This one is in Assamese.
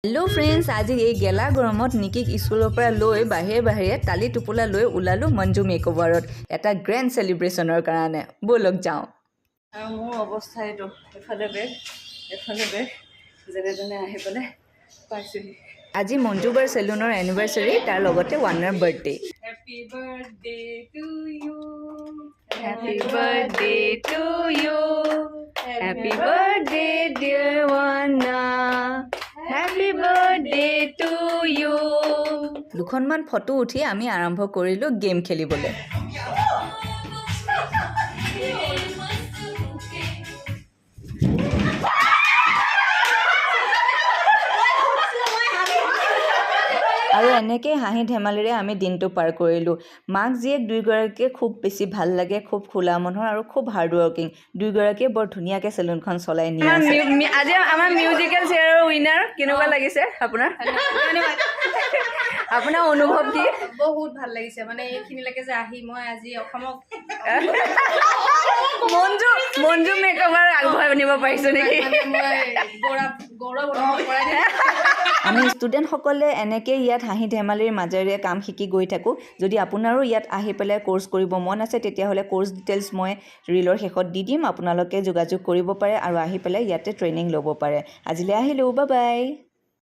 हेलो फ्रेंड्स, आज ये गेला गरमत निकिक स्कूলৰ পৰা লৈ বাহিৰে তালি টোপোলা লৈ ওলালো মঞ্জু মেকঅভাৰত এটা গ্ৰেণ্ড সেলিব্ৰেশনৰ কাৰণে। বলক যাওঁ। মোৰ অৱস্থা এইটো, এফালে বেগ যেনে আহি পেলাই পাইছোহি। আজি মঞ্জুবাৰ সেলুনৰ এনিভাৰ্সাৰী, তাৰ লগতে ওৱানৰ birthday. Happy birthday to you, happy birthday to you, happy birthday dear Owana, happy birthday to you. দুখনমান ফটো উঠি আমি আৰম্ভ কৰিলোঁ গেম খেলিবলৈ। আৰু এনেকৈ হাঁহি ধেমালিৰে আমি দিনটো পাৰ কৰিলোঁ। মাক জীয়েক দুয়োগৰাকীয়ে খুব বেছি ভাল লাগে, খুব খোলা মনৰ আৰু খুব হাৰ্ড ৱৰ্কিং। দুয়োগৰাকীয়ে বৰ ধুনীয়াকৈ চেলুনখন চলাই নিয়ে। আজি আমাৰ মিউজিকেল চেয়াৰৰ উইনাৰ কেনেকুৱা লাগিছে আপোনাৰ? আপোনাৰ অনুভৱ কি? বহুত ভাল লাগিছে, মানে এইখিনিলৈকে যে আহি মই আজি অসমক মঞ্জু মেকঅভাৰ আগবঢ়াই নিব পাৰিছোঁ নেকি? গৌৰৱ। আমি ষ্টুডেণ্টসকলে এনেকৈ ইয়াত হাঁহি ধেমালিৰ মাজেৰে কাম শিকি গৈ থাকোঁ। যদি আপোনাৰো ইয়াত আহি পেলাই কোৰ্চ কৰিব মন আছে, তেতিয়াহ'লে কোৰ্চ ডিটেইলছ মই ৰিলৰ শেষত দি দিম। আপোনালোকে যোগাযোগ কৰিব পাৰে আৰু আহি পেলাই ইয়াতে ট্ৰেইনিং ল'ব পাৰে। আজিলৈ আহিলোঁ, বাই বাই।